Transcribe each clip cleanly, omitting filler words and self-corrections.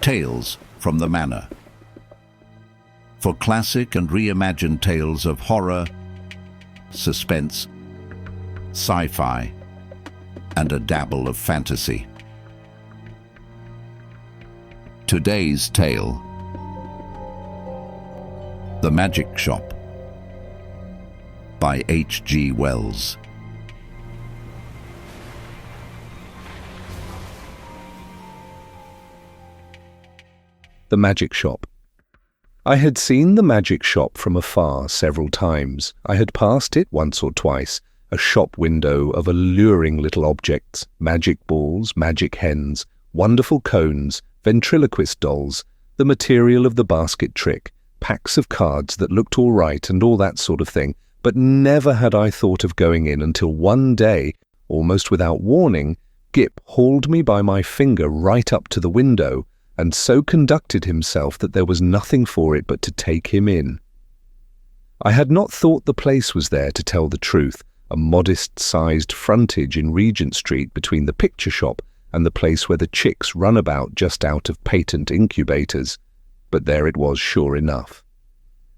Tales from the Manor. For classic and reimagined tales of horror, suspense, sci-fi, and a dabble of fantasy. Today's tale: The Magic Shop by H.G. Wells. The Magic Shop. I had seen the magic shop from afar several times. I had passed it once or twice, a shop window of alluring little objects, magic balls, magic hens, wonderful cones, ventriloquist dolls, the material of the basket trick, packs of cards that looked all right and all that sort of thing, but never had I thought of going in until one day, almost without warning, Gip hauled me by my finger right up to the window, and so conducted himself that there was nothing for it but to take him in. I had not thought the place was there, to tell the truth, a modest-sized frontage in Regent Street between the picture shop and the place where the chicks run about just out of patent incubators. But there it was, sure enough.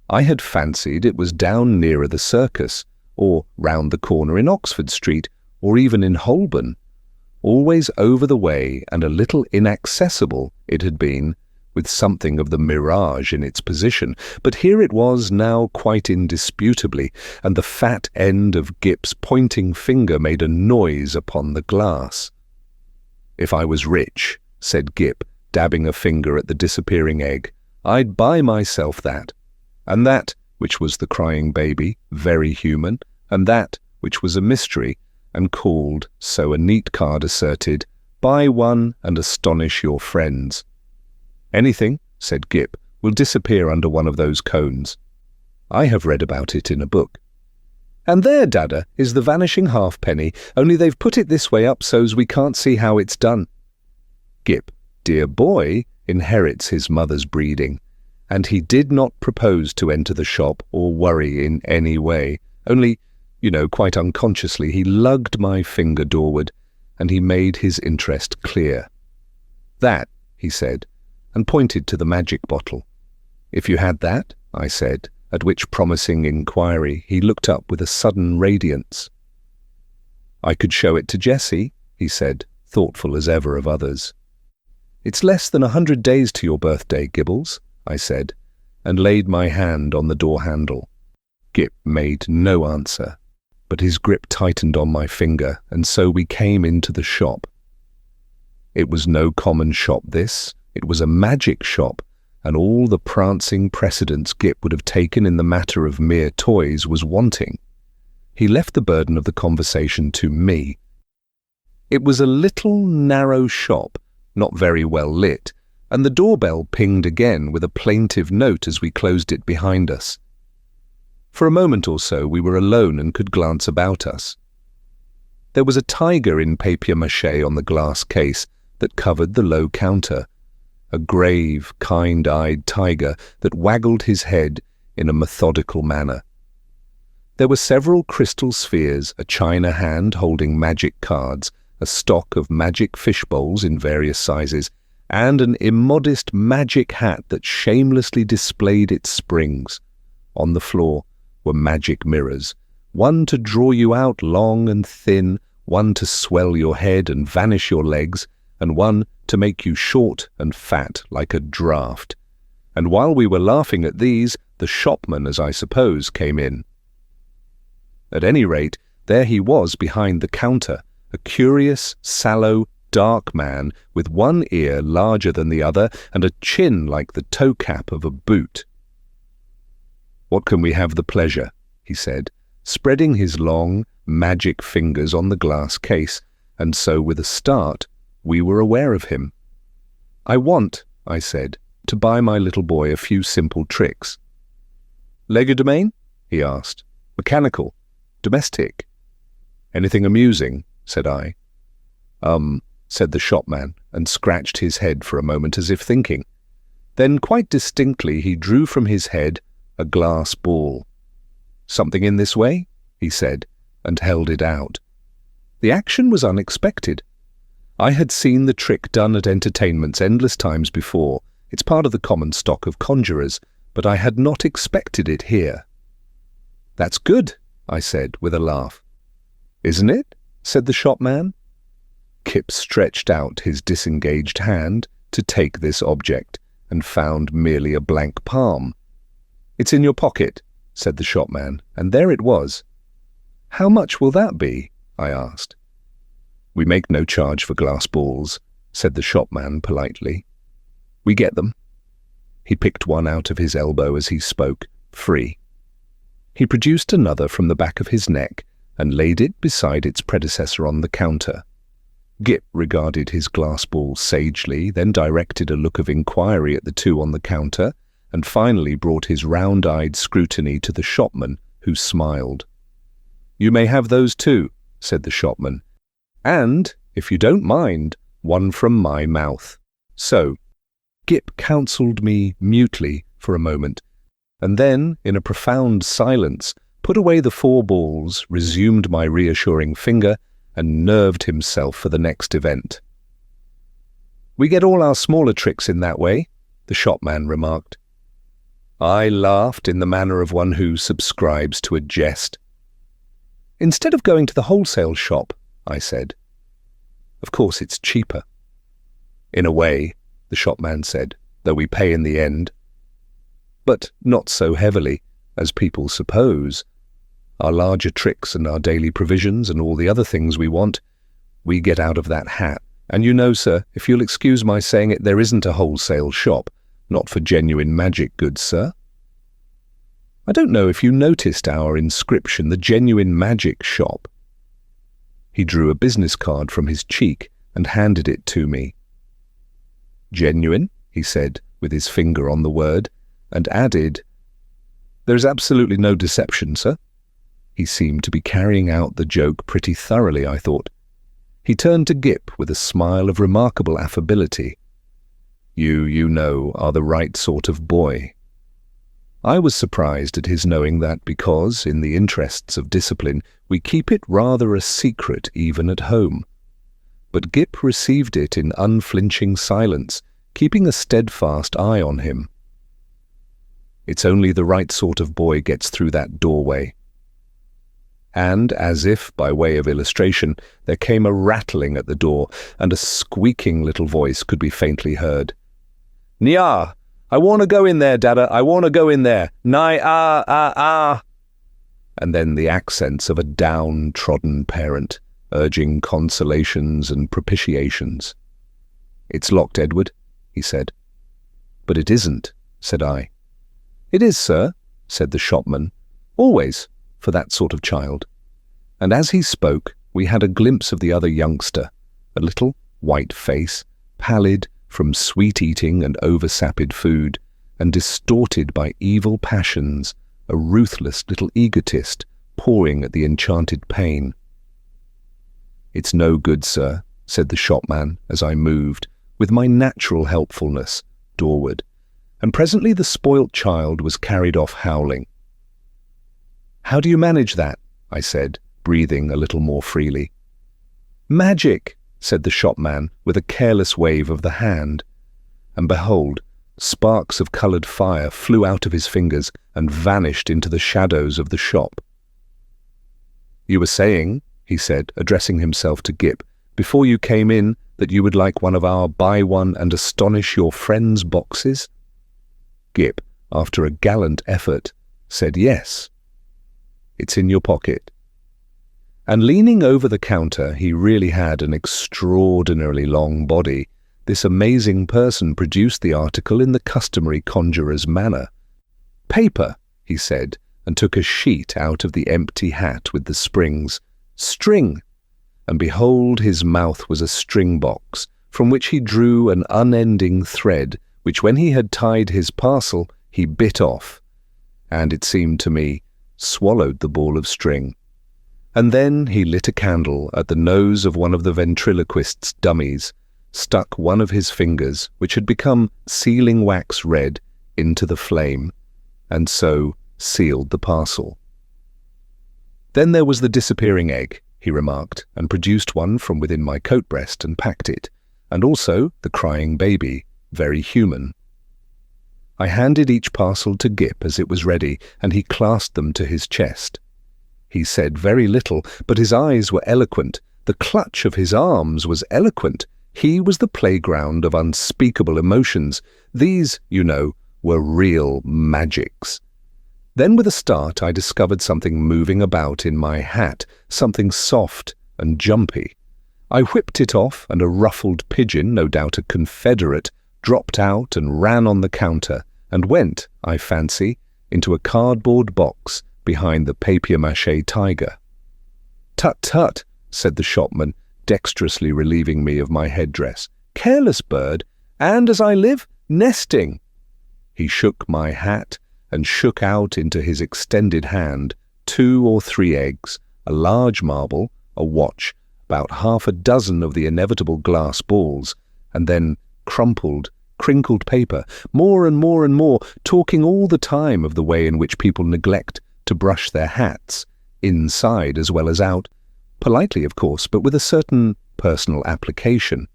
I had fancied it was down nearer the circus, or round the corner in Oxford Street, or even in Holborn. Always over the way and a little inaccessible it had been, with something of the mirage in its position, but here it was now quite indisputably, and the fat end of Gip's pointing finger made a noise upon the glass. "If I was rich," said Gip, dabbing a finger at the disappearing egg, "I'd buy myself that. And that, which was the crying baby, very human, and that, which was a mystery, and called, so a neat card asserted, 'Buy one and astonish your friends.' Anything," said Gip, "will disappear under one of those cones. I have read about it in a book. And there, Dada, is the vanishing halfpenny, only they've put it this way up so's we can't see how it's done." Gip, dear boy, inherits his mother's breeding, and he did not propose to enter the shop or worry in any way, only, quite unconsciously he lugged my finger doorward, and he made his interest clear. "That," he said, and pointed to the magic bottle. "If you had that," I said, at which promising inquiry he looked up with a sudden radiance. "I could show it to Jessie," he said, thoughtful as ever of others. "It's less than 100 days to your birthday, Gibbles," I said, and laid my hand on the door handle. Gip made no answer, but his grip tightened on my finger, and so we came into the shop. It was no common shop, this. It was a magic shop, and all the prancing precedence Gip would have taken in the matter of mere toys was wanting. He left the burden of the conversation to me. It was a little, narrow shop, not very well lit, and the doorbell pinged again with a plaintive note as we closed it behind us. For a moment or so we were alone and could glance about us. There was a tiger in papier-mâché on the glass case that covered the low counter, a grave, kind-eyed tiger that waggled his head in a methodical manner. There were several crystal spheres, a china hand holding magic cards, a stock of magic fish bowls in various sizes, and an immodest magic hat that shamelessly displayed its springs. On the floor were magic mirrors, one to draw you out long and thin, one to swell your head and vanish your legs, and one to make you short and fat like a draught. And while we were laughing at these, the shopman, as I suppose, came in. At any rate, there he was behind the counter, a curious, sallow, dark man with one ear larger than the other and a chin like the toe cap of a boot. "What can we have the pleasure?" he said, spreading his long, magic fingers on the glass case, and so with a start we were aware of him. "I want," I said, "to buy my little boy a few simple tricks." "Legerdemain?" he asked. "Mechanical? Domestic?" "Anything amusing?" said I. Said the shopman, and scratched his head for a moment as if thinking. Then quite distinctly he drew from his head a glass ball. "Something in this way?" he said, and held it out. The action was unexpected. I had seen the trick done at entertainments endless times before. It's part of the common stock of conjurers, but I had not expected it here. "That's good," I said with a laugh. "Isn't it?" said the shopman. Kip stretched out his disengaged hand to take this object and found merely a blank palm. "It's in your pocket," said the shopman, and there it was. "How much will that be?" I asked. "We make no charge for glass balls," said the shopman politely. "We get them." He picked one out of his elbow as he spoke, free. He produced another from the back of his neck and laid it beside its predecessor on the counter. Gip regarded his glass ball sagely, then directed a look of inquiry at the two on the counter, and finally brought his round-eyed scrutiny to the shopman, who smiled. "You may have those too," said the shopman, "and, if you don't mind, one from my mouth." So, Gip counselled me mutely for a moment, and then, in a profound silence, put away the 4 balls, resumed my reassuring finger, and nerved himself for the next event. "We get all our smaller tricks in that way," the shopman remarked. I laughed in the manner of one who subscribes to a jest. "Instead of going to the wholesale shop," I said. "Of course it's cheaper." "In a way," the shopman said, "though we pay in the end. But not so heavily, as people suppose. Our larger tricks and our daily provisions and all the other things we want, we get out of that hat. And you know, sir, if you'll excuse my saying it, there isn't a wholesale shop, not for genuine magic goods, sir. I don't know if you noticed our inscription, the Genuine Magic Shop." He drew a business card from his cheek and handed it to me. "Genuine," he said, with his finger on the word, and added, "There's absolutely no deception, sir." He seemed to be carrying out the joke pretty thoroughly, I thought. He turned to Gip with a smile of remarkable affability. You know, are the right sort of boy." I was surprised at his knowing that because, in the interests of discipline, we keep it rather a secret even at home. But Gip received it in unflinching silence, keeping a steadfast eye on him. "It's only the right sort of boy gets through that doorway." And, as if by way of illustration, there came a rattling at the door, and a squeaking little voice could be faintly heard. "Nya! I want to go in there, Dada, I want to go in there. Ah. And then the accents of a down-trodden parent, urging consolations and propitiations. "It's locked, Edward," he said. "But it isn't," said I. "It is, sir," said the shopman. "Always, for that sort of child." And as he spoke, we had a glimpse of the other youngster, a little white face, pallid from sweet eating and over-sapid food, and distorted by evil passions, a ruthless little egotist pawing at the enchanted pain. "It's no good, sir," said the shopman as I moved, with my natural helpfulness, doorward, and presently the spoilt child was carried off howling. "How do you manage that?" I said, breathing a little more freely. "Magic," said the shopman with a careless wave of the hand. And behold, sparks of coloured fire flew out of his fingers and vanished into the shadows of the shop. "You were saying," he said, addressing himself to Gip, "before you came in that you would like one of our buy one and astonish your friends boxes?" Gip, after a gallant effort, said yes. "It's in your pocket." And leaning over the counter, he really had an extraordinarily long body. This amazing person produced the article in the customary conjurer's manner. "Paper," he said, and took a sheet out of the empty hat with the springs. "String." And behold, his mouth was a string box, from which he drew an unending thread, which when he had tied his parcel, he bit off, and it seemed to me, swallowed the ball of string. And then he lit a candle at the nose of one of the ventriloquist's dummies, stuck one of his fingers, which had become sealing wax red, into the flame, and so sealed the parcel. Then there was the disappearing egg, he remarked, and produced one from within my coat breast and packed it, and also the crying baby, very human. I handed each parcel to Gip as it was ready, and he clasped them to his chest. He said very little, but his eyes were eloquent. The clutch of his arms was eloquent. He was the playground of unspeakable emotions. These, you know, were real magics. Then with a start I discovered something moving about in my hat, something soft and jumpy. I whipped it off, and a ruffled pigeon, no doubt a Confederate, dropped out and ran on the counter, and went, I fancy, into a cardboard box behind the papier-mâché tiger. "Tut, tut," said the shopman, dexterously relieving me of my headdress. "Careless bird, and, as I live, nesting." He shook my hat and shook out into his extended hand 2 or 3 eggs, a large marble, a watch, about half a dozen of the inevitable glass balls, and then crumpled, crinkled paper, more and more and more, talking all the time of the way in which people neglect to brush their hats, inside as well as out, politely of course, but with a certain personal application.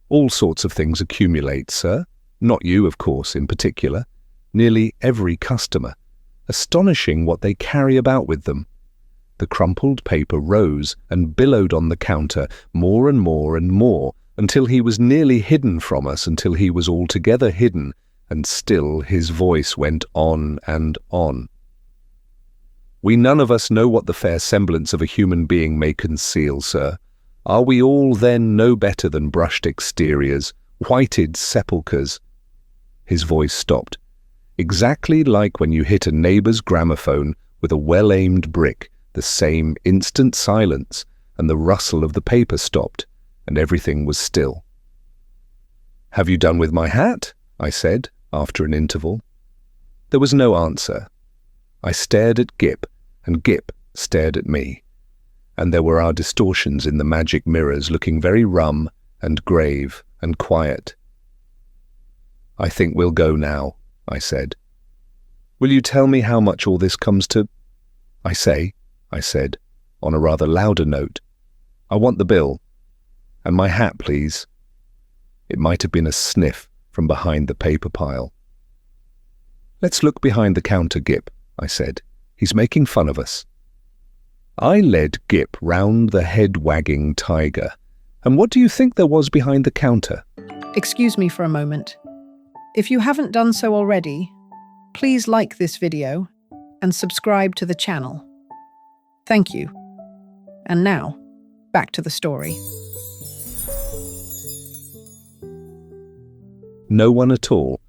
All sorts of things accumulate, sir. Not you, of course, in particular. Nearly every customer. Astonishing what they carry about with them. The crumpled paper rose and billowed on the counter more and more and more, until he was nearly hidden from us, until he was altogether hidden, and still his voice went on and on. "We none of us know what the fair semblance of a human being may conceal, sir. Are we all then no better than brushed exteriors, whited sepulchres?" His voice stopped. Exactly like when you hit a neighbour's gramophone with a well-aimed brick, the same instant silence, and the rustle of the paper stopped, and everything was still. "Have you done with my hat?" I said, after an interval. There was no answer. I stared at Gip, and Gip stared at me, and there were our distortions in the magic mirrors looking very rum and grave and quiet. "I think we'll go now," I said. "Will you tell me how much all this comes to?" I said, on a rather louder note. "I want the bill. And my hat, please." It might have been a sniff from behind the paper pile. "Let's look behind the counter, Gip," I said. "He's making fun of us." I led Gip round the head-wagging tiger. And what do you think there was behind the counter? Excuse me for a moment. If you haven't done so already, please like this video and subscribe to the channel. Thank you. And now, back to the story. No one at all,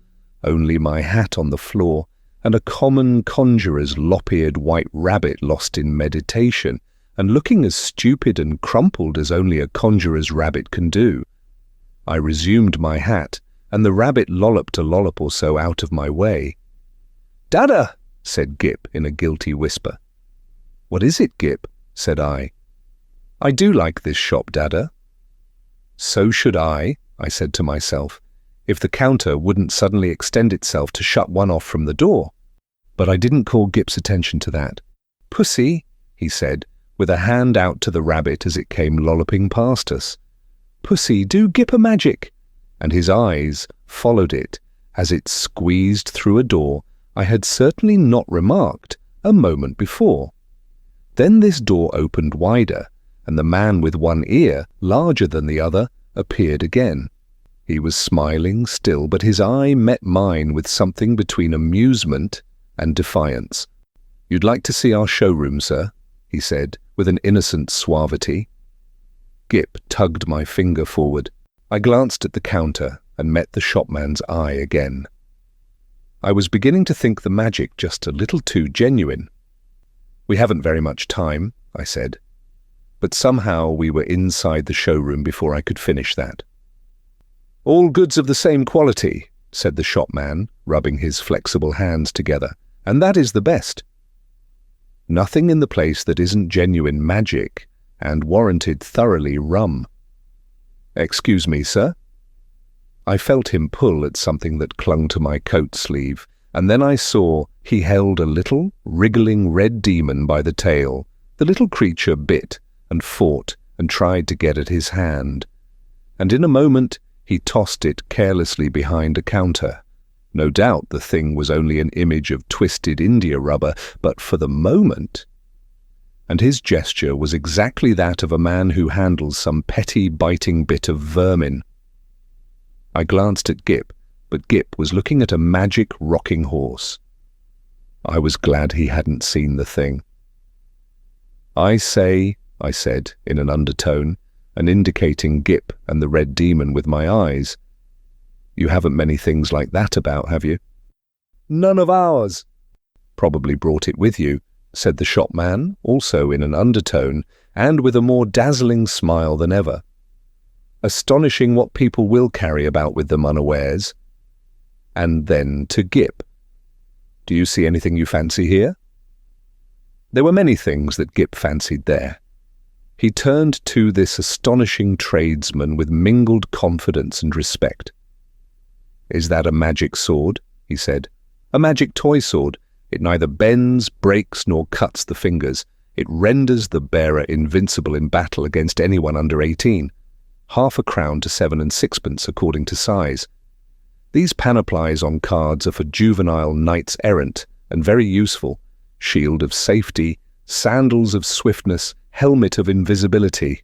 only my hat on the floor, and a common conjurer's lop-eared white rabbit lost in meditation, and looking as stupid and crumpled as only a conjurer's rabbit can do. I resumed my hat, and the rabbit lolloped a lollop or so out of my way. "Dada!" said Gip in a guilty whisper. "What is it, Gip?" said I. "I do like this shop, Dada." "So should I," said to myself, "if the counter wouldn't suddenly extend itself to shut one off from the door." But I didn't call Gip's attention to that. "Pussy," he said, with a hand out to the rabbit as it came lolloping past us. "Pussy, do Gip a magic." And his eyes followed it as it squeezed through a door I had certainly not remarked a moment before. Then this door opened wider, and the man with one ear, larger than the other, appeared again. He was smiling still, but his eye met mine with something between amusement and defiance. "You'd like to see our showroom, sir?" he said, with an innocent suavity. Gip tugged my finger forward. I glanced at the counter and met the shopman's eye again. I was beginning to think the magic just a little too genuine. "We haven't very much time," I said. But somehow we were inside the showroom before I could finish that. "All goods of the same quality," said the shopman, rubbing his flexible hands together, "and that is the best. Nothing in the place that isn't genuine magic, and warranted thoroughly rum. Excuse me, sir." I felt him pull at something that clung to my coat sleeve, and then I saw he held a little, wriggling red demon by the tail. The little creature bit, and fought and tried to get at his hand. And in a moment he tossed it carelessly behind a counter. No doubt the thing was only an image of twisted India rubber, but for the moment... And his gesture was exactly that of a man who handles some petty biting bit of vermin. I glanced at Gip, but Gip was looking at a magic rocking horse. I was glad he hadn't seen the thing. "I say," I said in an undertone, and indicating Gip and the red demon with my eyes, "You haven't many things like that about, have you?" "None of ours." "Probably brought it with you," said the shopman, also in an undertone, and with a more dazzling smile than ever. "Astonishing what people will carry about with them unawares." And then to Gip, "Do you see anything you fancy here?" There were many things that Gip fancied there. He turned to this astonishing tradesman with mingled confidence and respect. "Is that a magic sword?" he said. "A magic toy sword. It neither bends, breaks, nor cuts the fingers. It renders the bearer invincible in battle against anyone under 18. Half a crown to 7 and 6pence, according to size. These panoplies on cards are for juvenile knights errant, and very useful. Shield of safety, sandals of swiftness, helmet of invisibility."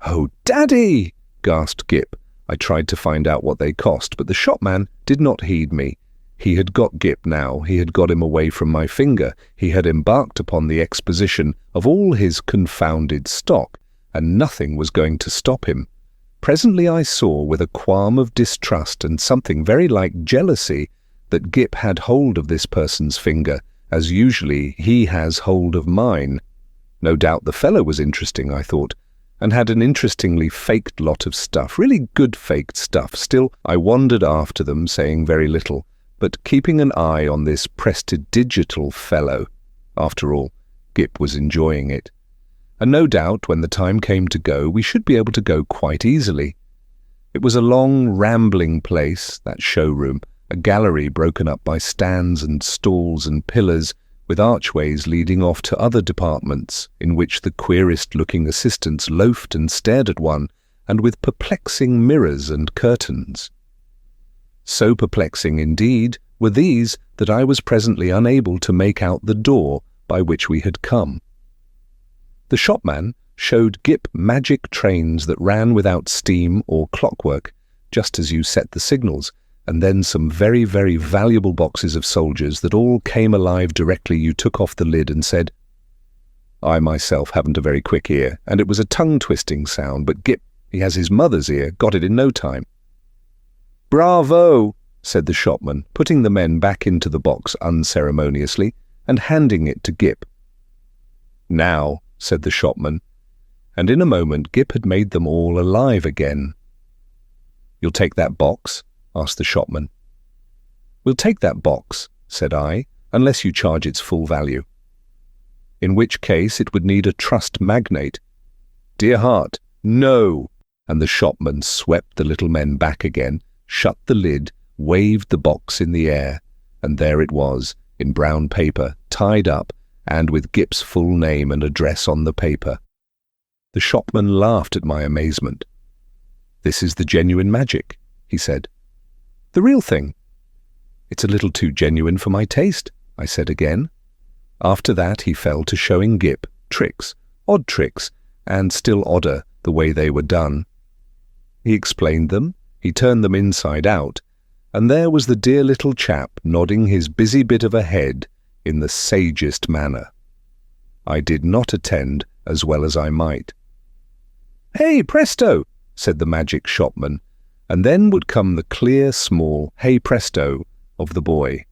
"Oh, Daddy!" gasped Gip. I tried to find out what they cost, but the shopman did not heed me. He had got Gip now. He had got him away from my finger. He had embarked upon the exposition of all his confounded stock, and nothing was going to stop him. Presently I saw, with a qualm of distrust and something very like jealousy, that Gip had hold of this person's finger, as usually he has hold of mine. No doubt the fellow was interesting, I thought, and had an interestingly faked lot of stuff, really good faked stuff. Still, I wandered after them, saying very little, but keeping an eye on this prestidigital fellow. After all, Gip was enjoying it. And no doubt, when the time came to go, we should be able to go quite easily. It was a long, rambling place, that showroom, a gallery broken up by stands and stalls and pillars, with archways leading off to other departments, in which the queerest-looking assistants loafed and stared at one, and with perplexing mirrors and curtains. So perplexing, indeed, were these that I was presently unable to make out the door by which we had come. The shopman showed Gip magic trains that ran without steam or clockwork, just as you set the signals, and then some very, very valuable boxes of soldiers that all came alive directly you took off the lid and said. I myself haven't a very quick ear, and it was a tongue-twisting sound, but Gip, he has his mother's ear, got it in no time. "Bravo!" said the shopman, putting the men back into the box unceremoniously and handing it to Gip. "Now," said the shopman, and in a moment Gip had made them all alive again. "You'll take that box?" asked the shopman. "We'll take that box," said I, "unless you charge its full value." "In which case it would need a trust magnate." "Dear heart, no!" And the shopman swept the little men back again, shut the lid, waved the box in the air, and there it was, in brown paper, tied up, and with Gip's full name and address on the paper. The shopman laughed at my amazement. "This is the genuine magic," he said. "The real thing." "It's a little too genuine for my taste," I said again. After that he fell to showing Gip tricks, odd tricks, and still odder the way they were done. He explained them, he turned them inside out, and there was the dear little chap nodding his busy bit of a head in the sagest manner. I did not attend as well as I might. "Hey, presto!" said the magic shopman, and then would come the clear, small "hey, presto" of the boy.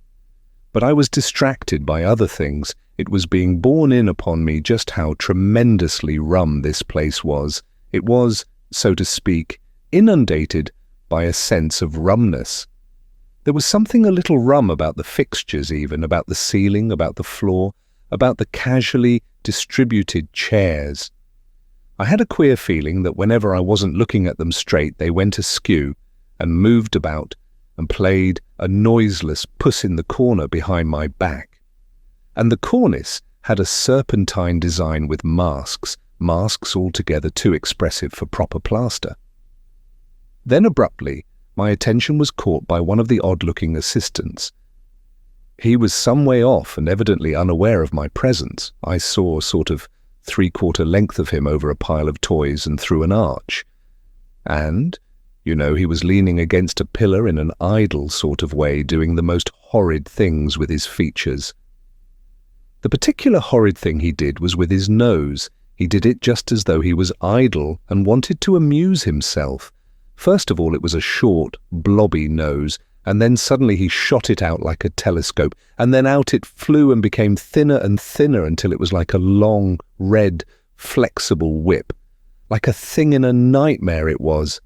But I was distracted by other things. It was being borne in upon me just how tremendously rum this place was. It was, so to speak, inundated by a sense of rumness. There was something a little rum about the fixtures even, about the ceiling, about the floor, about the casually distributed chairs. I had a queer feeling that whenever I wasn't looking at them straight, they went askew and moved about and played a noiseless puss in the corner behind my back. And the cornice had a serpentine design with masks masks altogether too expressive for proper plaster. Then abruptly, my attention was caught by one of the odd-looking assistants. He was some way off and evidently unaware of my presence. I saw a sort of three-quarter length of him over a pile of toys and through an arch. And, he was leaning against a pillar in an idle sort of way, doing the most horrid things with his features. The particular horrid thing he did was with his nose. He did it just as though he was idle and wanted to amuse himself. First of all, it was a short, blobby nose, and then suddenly he shot it out like a telescope, and then out it flew and became thinner and thinner until it was like a long, red, flexible whip. Like a thing in a nightmare it was.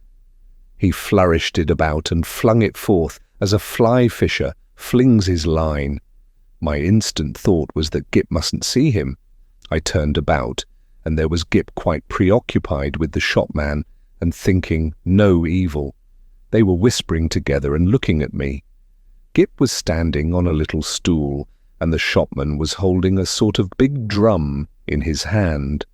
He flourished it about and flung it forth as a fly fisher flings his line. My instant thought was that Gip mustn't see him. I turned about, and there was Gip quite preoccupied with the shopman and thinking no evil. They were whispering together and looking at me. Gip was standing on a little stool, and the shopman was holding a sort of big drum in his hand.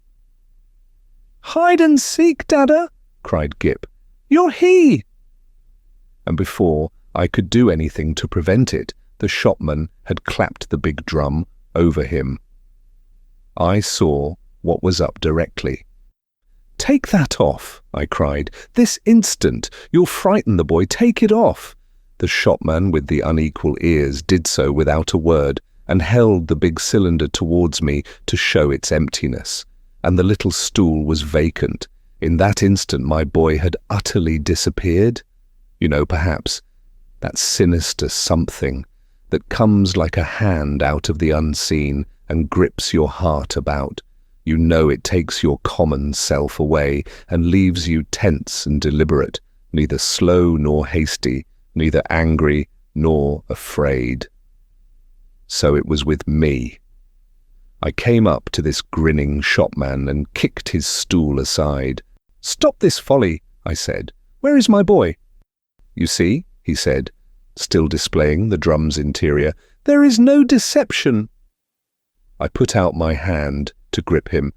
"Hide and seek, Dada!" cried Gip. "You're he!" And before I could do anything to prevent it, the shopman had clapped the big drum over him. I saw what was up directly. "Take that off," I cried. "This instant! You'll frighten the boy. Take it off!" The shopman with the unequal ears did so without a word and held the big cylinder towards me to show its emptiness. And the little stool was vacant. In that instant my boy had utterly disappeared. Perhaps that sinister something that comes like a hand out of the unseen and grips your heart about. It takes your common self away and leaves you tense and deliberate, neither slow nor hasty, neither angry nor afraid. So it was with me. I came up to this grinning shopman and kicked his stool aside. "Stop this folly," I said. "Where is my boy?" "You see," he said, still displaying the drum's interior, "there is no deception." I put out my hand to grip him,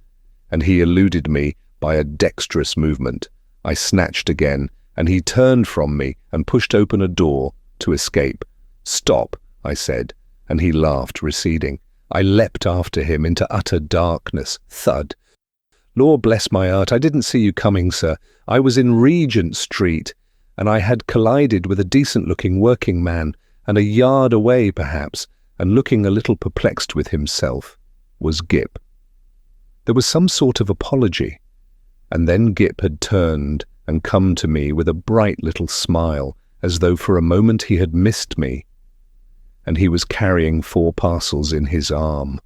and he eluded me by a dexterous movement. I snatched again, and he turned from me and pushed open a door to escape. "Stop," I said, and he laughed, receding. I leapt after him into utter darkness. Thud. "Lord bless my heart, I didn't see you coming, sir. I was in Regent Street, and I had collided with a decent-looking working man, and a yard away, perhaps, and looking a little perplexed with himself, was Gip." There was some sort of apology, and then Gip had turned and come to me with a bright little smile, as though for a moment he had missed me, and he was carrying 4 parcels in his arm.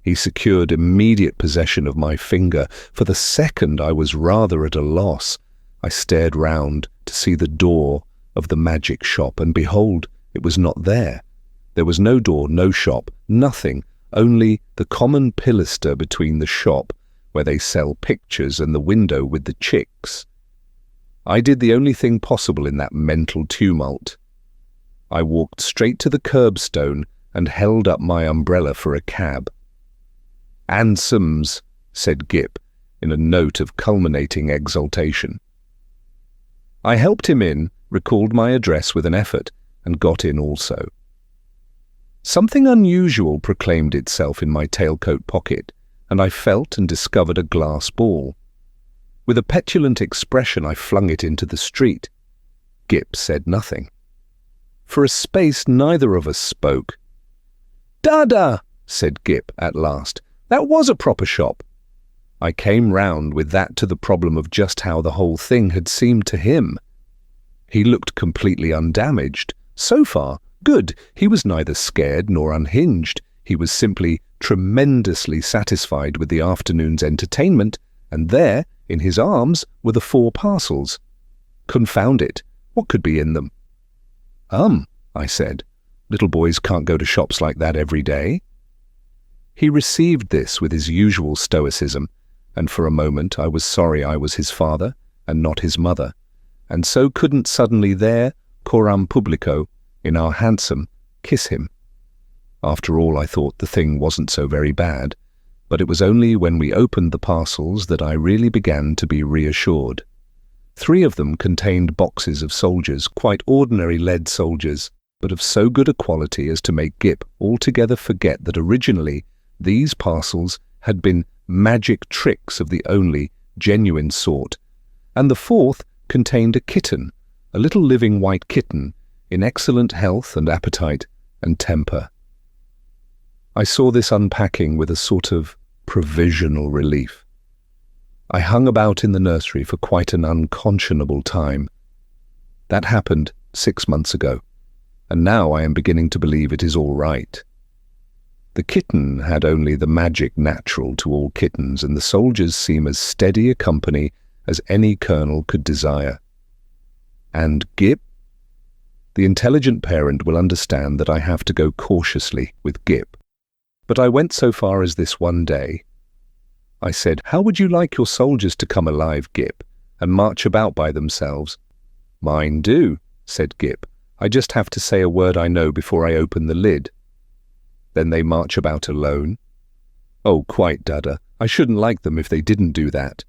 He secured immediate possession of my finger. For the second I was rather at a loss. I stared round to see the door of the magic shop, and behold, it was not there. There was no door, no shop, nothing, only the common pilaster between the shop, where they sell pictures, and the window with the chicks. I did the only thing possible in that mental tumult. I walked straight to the curbstone and held up my umbrella for a cab. "Ansoms," said Gip, in a note of culminating exultation. I helped him in, recalled my address with an effort, and got in also. Something unusual proclaimed itself in my tailcoat pocket, and I felt and discovered a glass ball. With a petulant expression I flung it into the street. Gip said nothing. For a space neither of us spoke. "Dada," said Gip at last. "That was a proper shop." I came round with that to the problem of just how the whole thing had seemed to him. He looked completely undamaged. So far, good. He was neither scared nor unhinged. He was simply tremendously satisfied with the afternoon's entertainment, and there, in his arms, were the 4 parcels. Confound it, what could be in them? I said. "Little boys can't go to shops like that every day." He received this with his usual stoicism, and for a moment I was sorry I was his father and not his mother, and so couldn't suddenly there, coram publico, in our hansom, kiss him. After all, I thought the thing wasn't so very bad. But it was only when we opened the parcels that I really began to be reassured. 3 of them contained boxes of soldiers, quite ordinary lead soldiers, but of so good a quality as to make Gip altogether forget that originally these parcels had been magic tricks of the only genuine sort, and the 4th contained a kitten, a little living white kitten, in excellent health and appetite and temper. I saw this unpacking with a sort of provisional relief. I hung about in the nursery for quite an unconscionable time. That happened 6 months ago, and now I am beginning to believe it is all right. The kitten had only the magic natural to all kittens, and the soldiers seem as steady a company as any colonel could desire. And Gip? The intelligent parent will understand that I have to go cautiously with Gip. But I went so far as this one day. I said, "How would you like your soldiers to come alive, Gip, and march about by themselves?" "Mine do," said Gip. "I just have to say a word I know before I open the lid." "Then they march about alone?" "Oh, quite, Dada. I shouldn't like them if they didn't do that."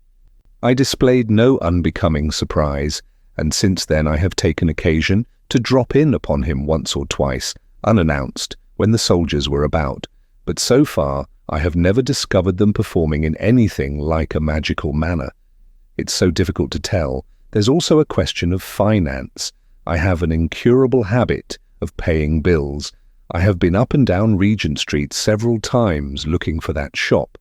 I displayed no unbecoming surprise, and since then I have taken occasion to drop in upon him once or twice, unannounced, when the soldiers were about. But so far I have never discovered them performing in anything like a magical manner. It's so difficult to tell. There's also a question of finance. I have an incurable habit of paying bills. I have been up and down Regent Street several times looking for that shop.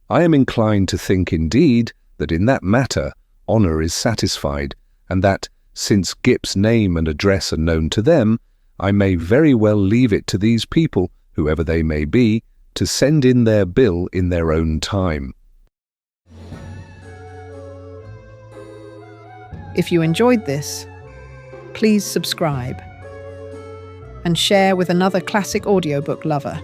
I am inclined to think indeed that in that matter honour is satisfied, and that, since Gip's name and address are known to them, I may very well leave it to these people, whoever they may be, to send in their bill in their own time. If you enjoyed this, please subscribe and share with another classic audiobook lover.